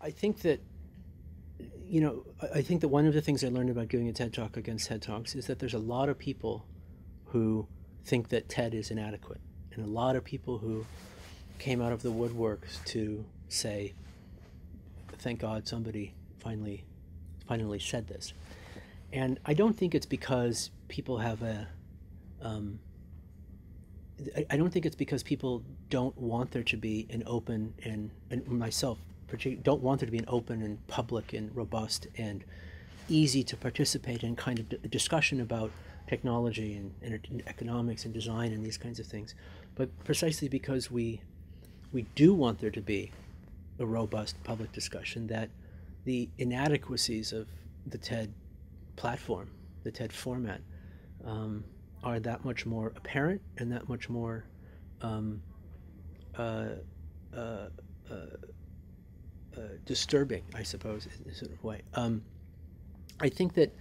I think that, I think that one of the things I learned about giving a TED Talk against TED Talks is that there's a lot of people who think that TED is inadequate, and a lot of people who came out of the woodworks to say, thank God somebody finally said this. And I don't think it's because people have I don't think it's because people don't want there to be an open and myself particularly don't want there to be an open and public and robust and easy to participate in kind of discussion about technology and economics and design and these kinds of things, but precisely because we do want there to be a robust public discussion, that the inadequacies of the TED platform, the TED format, are that much more apparent and that much more disturbing, I suppose, in a sort of way. I think that,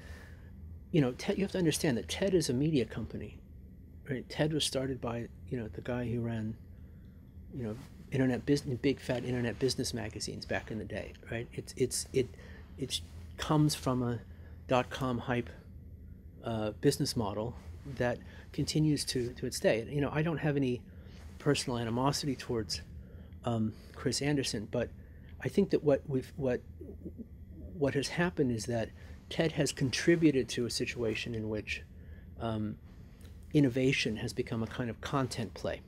TED, you have to understand that TED is a media company, right? TED was started by, the guy who ran, internet business, big fat internet business magazines back in the day, right? It comes from a .com hype business model that continues to its day. I don't have any personal animosity towards Chris Anderson, but I think that what has happened is that TED has contributed to a situation in which innovation has become a kind of content play,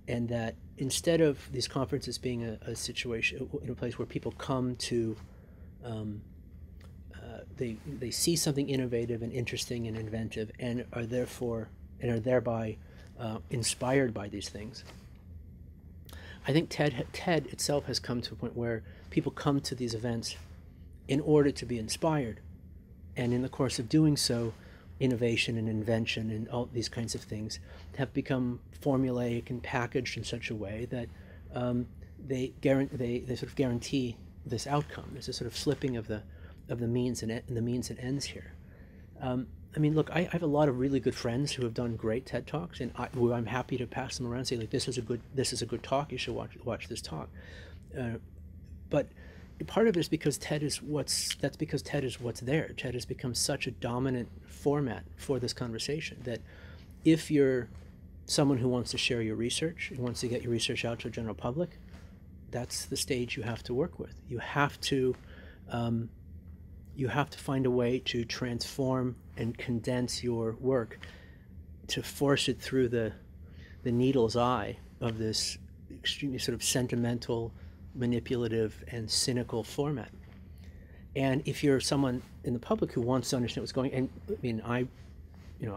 and that instead of these conferences being a situation in a place where people come to they see something innovative and interesting and inventive and are thereby inspired by these things. I think TED itself has come to a point where people come to these events in order to be inspired, and in the course of doing so, innovation and invention and all these kinds of things have become formulaic and packaged in such a way that they sort of guarantee this outcome. There's a sort of slipping of the means and the means and ends here. I mean, look, I have a lot of really good friends who have done great TED Talks, and I'm happy to pass them around and say, like, this is a good talk. You should watch this talk. But part of it is because TED is what's there. TED has become such a dominant format for this conversation that if you're someone who wants to share your research, who wants to get your research out to the general public, that's the stage you have to work with. You have to find a way to transform and condense your work, to force it through the needle's eye of this extremely sort of sentimental, manipulative, and cynical format. And if you're someone in the public who wants to understand what's going on, and I mean,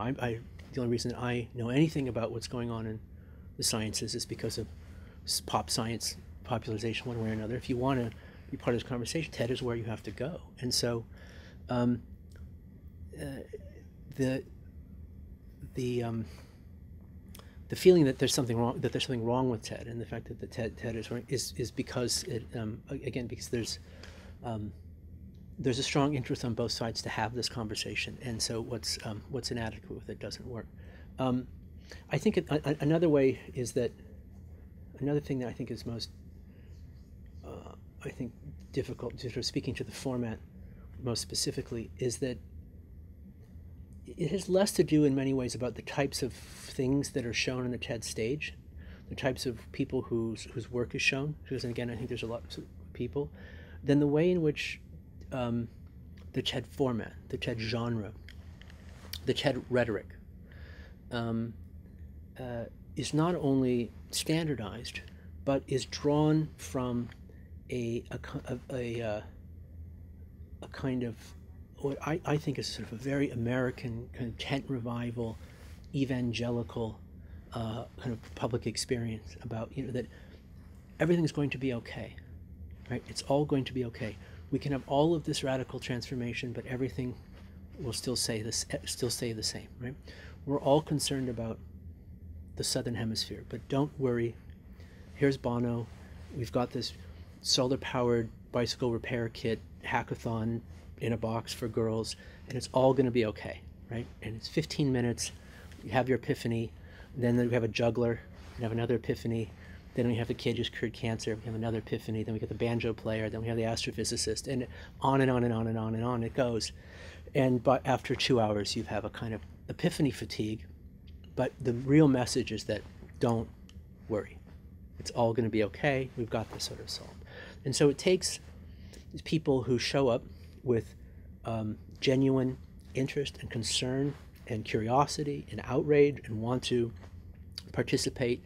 the only reason I know anything about what's going on in the sciences is because of pop science popularization one way or another. If you want to be part of this conversation, TED is where you have to go. And so the feeling that there's something wrong with TED, and the fact that the TED is wrong is because because there's a strong interest on both sides to have this conversation, and so what's inadequate with it doesn't work. I think another thing that I think is most difficult, sort of speaking to the format most specifically, is that it has less to do in many ways about the types of things that are shown on the TED stage, the types of people whose work is shown, because again, I think there's a lot of people, than the way in which the TED format, the TED genre, the TED rhetoric is not only standardized, but is drawn from a kind of what I think is sort of a very American kind of tent revival, evangelical kind of public experience about, that everything's going to be okay, right? It's all going to be okay. We can have all of this radical transformation, but everything will still stay the same, right? We're all concerned about the Southern Hemisphere, but don't worry. Here's Bono. We've got this solar-powered bicycle repair kit hackathon in a box for girls, and it's all going to be okay, right? And it's 15 minutes. You have your epiphany. Then we have a juggler. You have another epiphany. Then we have the kid who's cured cancer. We have another epiphany. Then we get the banjo player. Then we have the astrophysicist, and on and on and on and on and on it goes. And but after 2 hours, you have a kind of epiphany fatigue. But the real message is that don't worry. It's all going to be okay. We've got this sort of solved. And so it takes people who show up with genuine interest and concern and curiosity and outrage and want to participate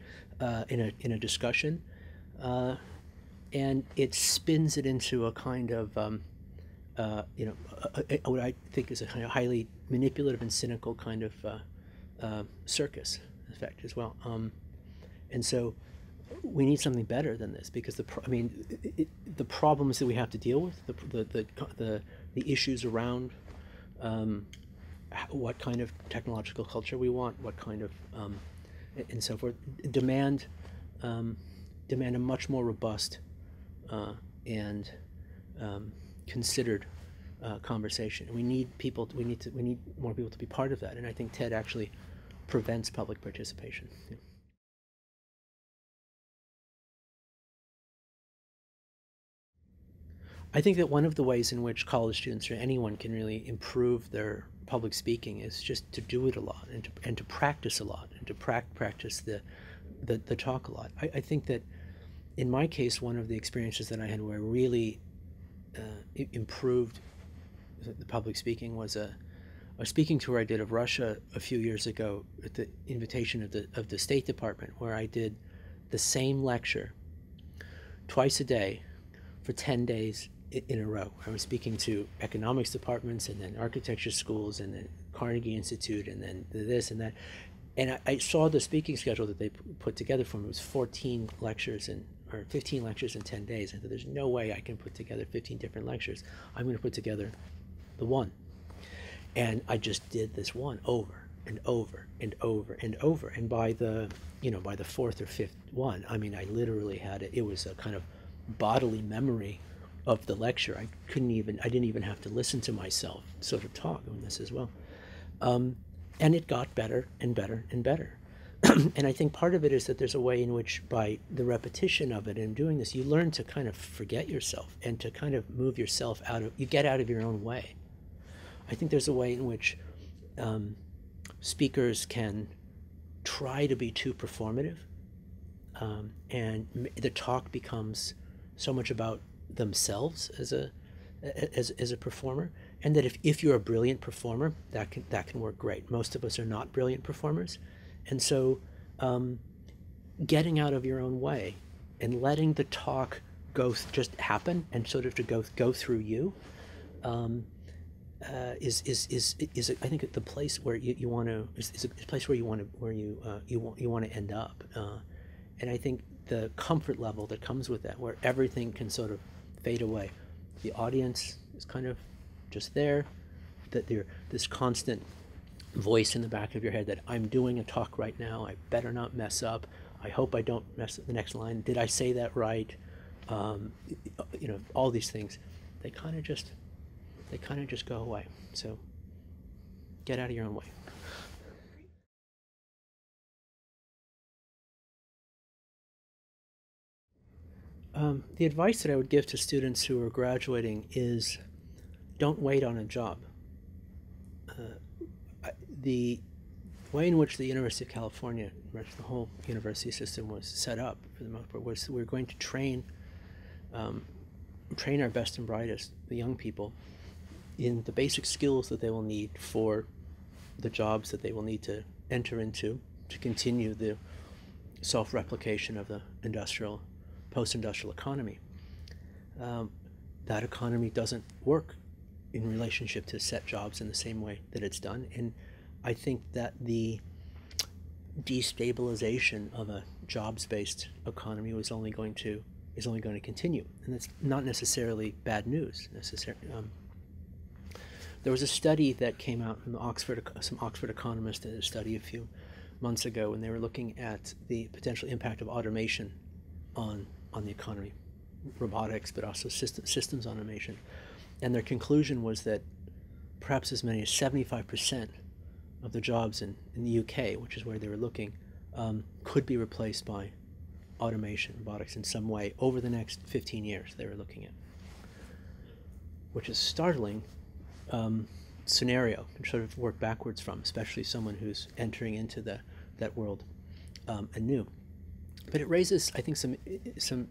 in a discussion, and it spins it into a kind of what I think is a kind of highly manipulative and cynical kind of circus effect as well. And so we need something better than this, because the problems that we have to deal with, the issues around what kind of technological culture we want, what kind of and so forth, demand a much more robust and considered conversation. And we need more people to be part of that. And I think TED actually prevents public participation. Yeah. I think that one of the ways in which college students or anyone can really improve their public speaking is just to do it a lot, and to practice a lot, and to practice the talk a lot. I think that in my case, one of the experiences that I had where I really improved the public speaking was a speaking tour I did of Russia a few years ago at the invitation of the State Department, where I did the same lecture twice a day for 10 days in a row. I was speaking to economics departments, and then architecture schools, and then Carnegie Institute, and then this and that. And I saw the speaking schedule that they put together for me. It was 14 lectures or 15 lectures in 10 days. I thought, there's no way I can put together 15 different lectures. I'm going to put together the one. And I just did this one over and over and over and over. And by the fourth or fifth one, I mean, I literally had it. It was a kind of bodily memory of the lecture. I didn't even have to listen to myself sort of talk on this as well. And it got better and better and better. And I think part of it is that there's a way in which, by the repetition of it and doing this, you learn to kind of forget yourself and to kind of move yourself you get out of your own way. I think there's a way in which speakers can try to be too performative, and the talk becomes so much about themselves as a performer, and that if you're a brilliant performer, that can work great. Most of us are not brilliant performers, and so getting out of your own way and letting the talk just happen and sort of to go through you is I think the place where you want to is a place where you want to end up, and I think the comfort level that comes with that, where everything can sort of fade away. The audience is kind of just there, that there's this constant voice in the back of your head that I'm doing a talk right now, I better not mess up, I hope I don't mess up the next line, did I say that right? All these things, they kind of just go away. So get out of your own way. The advice that I would give to students who are graduating is, don't wait on a job. The way in which the University of California, the whole university system was set up for the most part, was we're going to train our best and brightest, the young people, in the basic skills that they will need for the jobs that they will need to enter into to continue the self-replication of the post-industrial economy. That economy doesn't work in relationship to set jobs in the same way that it's done, and I think that the destabilization of a jobs-based economy is only going to continue, and that's not necessarily bad news necessarily. There was a study that came out from some Oxford economists did a study a few months ago, and they were looking at the potential impact of automation on the economy, robotics, but also systems automation. And their conclusion was that perhaps as many as 75% of the jobs in the UK, which is where they were looking, could be replaced by automation, robotics in some way over the next 15 years they were looking at, which is a startling scenario to sort of work backwards from, especially someone who's entering into that world anew. But it raises, I think, some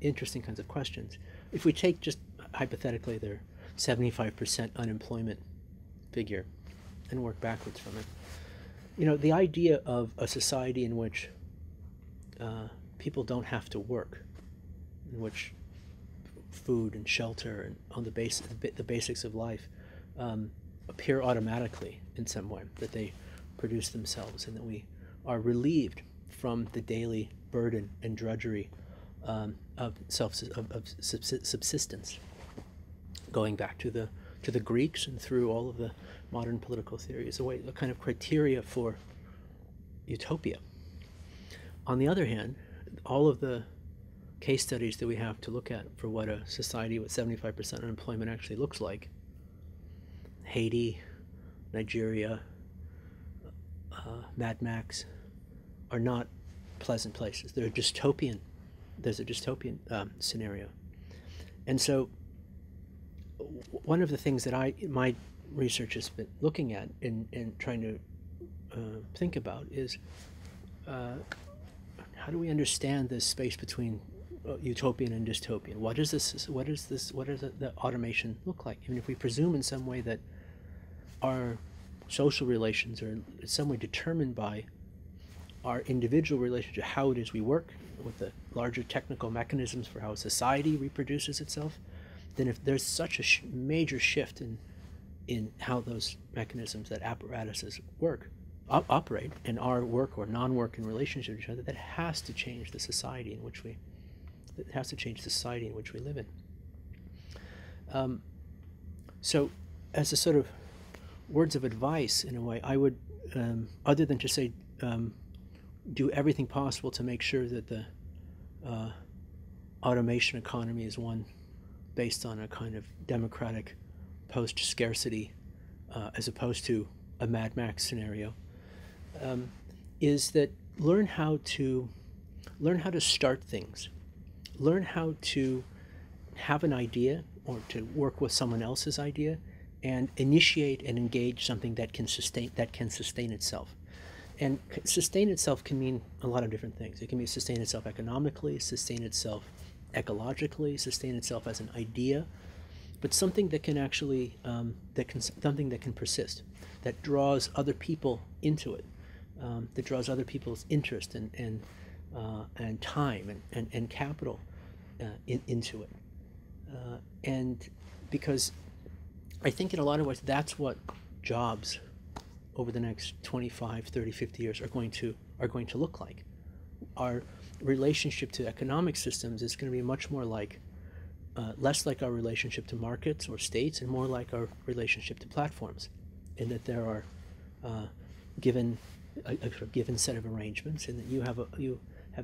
interesting kinds of questions. If we take just hypothetically their 75% unemployment figure and work backwards from it, you know, the idea of a society in which people don't have to work, in which food and shelter and on the basics of life appear automatically in some way, that they produce themselves, and that we are relieved from the daily burden and drudgery of subsistence, going back to the Greeks and through all of the modern political theories, a kind of criteria for utopia. On the other hand, all of the case studies that we have to look at for what a society with 75% unemployment actually looks like, Haiti, Nigeria, Mad Max, are not pleasant places. They're dystopian. There's a dystopian scenario. And so one of the things that my research has been looking at and trying to think about is how do we understand this space between utopian and dystopian? What does the automation look like? Even if we presume in some way that our social relations are in some way determined by our individual relationship, how it is we work with the larger technical mechanisms for how society reproduces itself, then if there's such a major shift in how those mechanisms, that apparatuses operate, and our work or non-work in relationship to each other, that has to change the society in which we live in. So as a sort of words of advice, in a way, I would, other than to say, do everything possible to make sure that the automation economy is one based on a kind of democratic post-scarcity, as opposed to a Mad Max scenario, is that learn how to start things, learn how to have an idea or to work with someone else's idea, and initiate and engage something that can sustain itself. And sustain itself can mean a lot of different things. It can be sustain itself economically, sustain itself ecologically, sustain itself as an idea, but something that can actually something that can persist, that draws other people into it, that draws other people's interest and time and capital into it. And because I think in a lot of ways that's what jobs over the next 25, 30, 50 years are going to look like. Our relationship to economic systems is going to be much more like, less like our relationship to markets or states, and more like our relationship to platforms, in that there are given a given set of arrangements, and that you have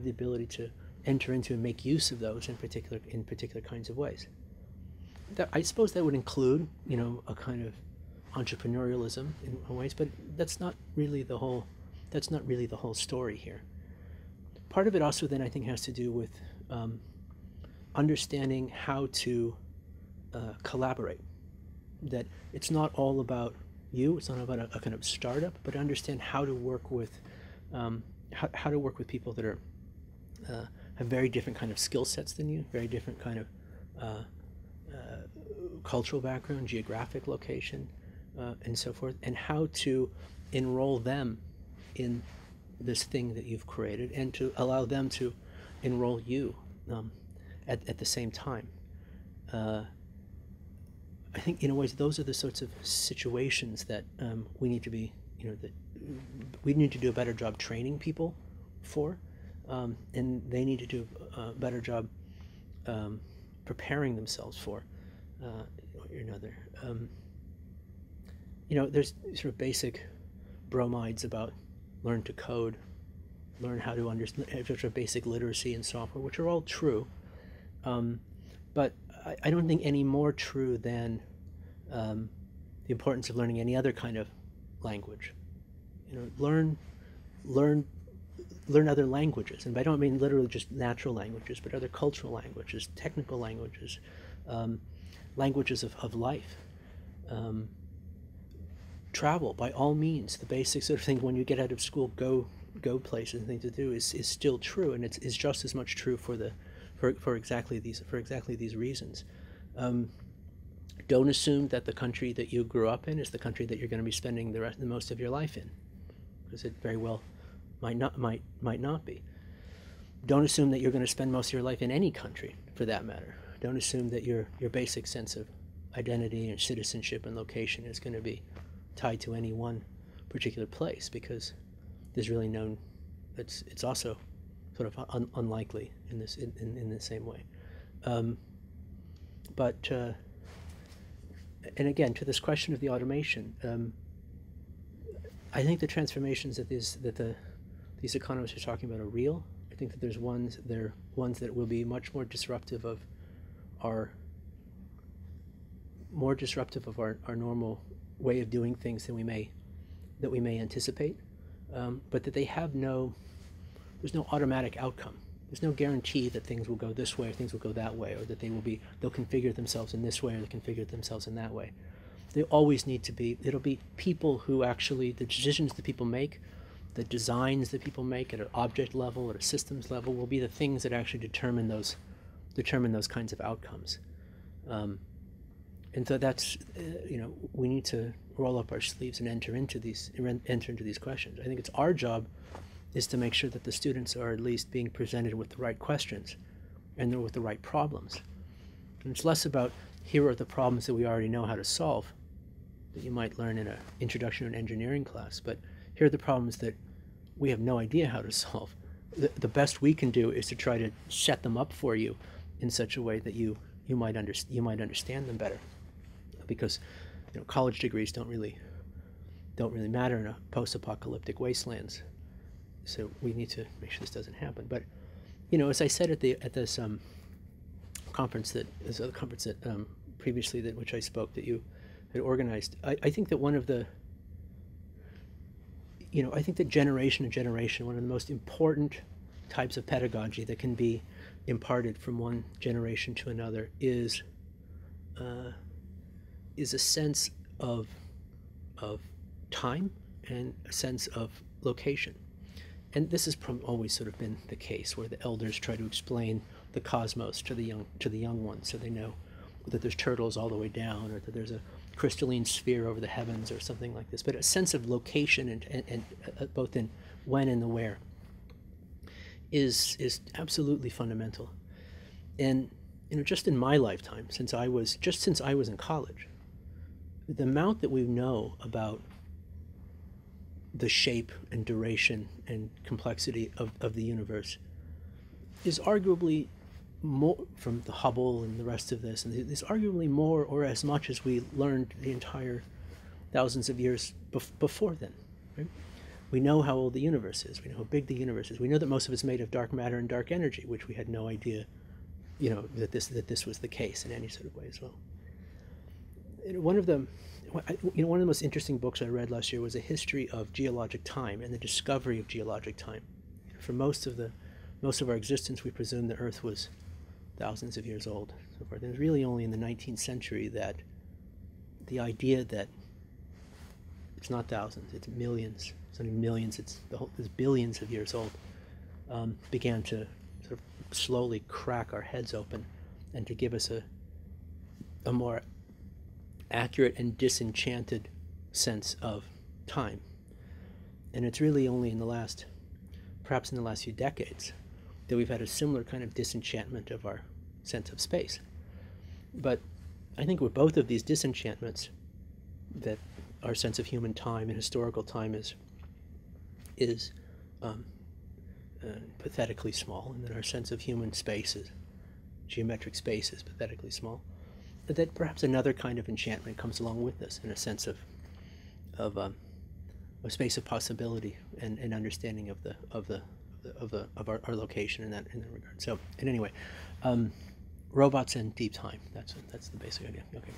the ability to enter into and make use of those in particular kinds of ways. I suppose that would include, you know, a kind of entrepreneurialism in ways, but that's not really the whole story here. Part of it also then I think has to do with understanding how to collaborate. That it's not all about you, it's not about a kind of startup, but understand how to work with people that are have very different kind of skill sets than you, very different kind of cultural background, geographic location, and so forth, and how to enroll them in this thing that you've created, and to allow them to enroll you at the same time. I think in a way those are the sorts of situations that we need to be, you know, that we need to do a better job training people for, and they need to do a better job preparing themselves for, or another. You know, there's sort of basic bromides about learn to code, learn how to understand, sort of basic literacy in software, which are all true, but I don't think any more true than the importance of learning any other kind of language. You know, learn learn other languages, and I don't mean literally just natural languages, but other cultural languages, technical languages, languages of life. Travel, by all means. The basic sort of thing when you get out of school, go places and things to do is still true, and it's just as much true for exactly these reasons. Don't assume that the country that you grew up in is the country that you're going to be spending the most of your life in, because it very well might not be. Don't assume that you're going to spend most of your life in any country, for that matter. Don't assume that your basic sense of identity and citizenship and location is going to be tied to any one particular place, because there's really no. It's also sort of unlikely in the same way. But and again, to this question of the automation, I think the transformations that these economists are talking about are real. I think that there are ones that will be much more disruptive of our normal way of doing things than we may anticipate, but that there's no automatic outcome. There's no guarantee that things will go this way or things will go that way, or that they'll configure themselves in this way or they'll configure themselves in that way. They always need to be, it'll be people who actually, the decisions that people make, the designs that people make at an object level, at a systems level, will be the things that actually determine those kinds of outcomes. And so that's, we need to roll up our sleeves and enter into these questions. I think it's our job is to make sure that the students are at least being presented with the right questions and with the right problems. And it's less about, here are the problems that we already know how to solve, that you might learn in an introduction to an engineering class, but here are the problems that we have no idea how to solve. The best we can do is to try to set them up for you in such a way that you might understand them better, because college degrees don't really matter in a post-apocalyptic wastelands. So we need to make sure this doesn't happen. But as I said at this conference previously which I spoke, that you had organized, I think that one of the I think that generation to generation, one of the most important types of pedagogy that can be imparted from one generation to another is a sense of time and a sense of location. And this has always sort of been the case, where the elders try to explain the cosmos to the young ones, so they know that there's turtles all the way down, or that there's a crystalline sphere over the heavens, or something like this. But a sense of location and both in when and the where is absolutely fundamental. And just in my lifetime, since I was in college, the amount that we know about the shape and duration and complexity of the universe is arguably more, from the Hubble and the rest of this, and is arguably more or as much as we learned the entire thousands of years before then. Right? We know how old the universe is. We know how big the universe is. We know that most of it's made of dark matter and dark energy, which we had no idea, that this was the case in any sort of way as well. One of the most interesting books I read last year was a history of geologic time and the discovery of geologic time. For most of our existence, we presume the Earth was thousands of years old. So forth. It was really only in the 19th century that the idea that it's not thousands, it's millions. It's not even millions. It's billions of years old. Began to sort of slowly crack our heads open, and to give us a more accurate and disenchanted sense of time. And it's really only perhaps in the last few decades, that we've had a similar kind of disenchantment of our sense of space. But I think with both of these disenchantments, that our sense of human time and historical time is pathetically small, and that our sense of human space geometric space is pathetically small, that perhaps another kind of enchantment comes along with this, in a sense of a space of possibility and understanding of our location in that regard. So, and anyway, robots and deep time. That's the basic idea. Okay.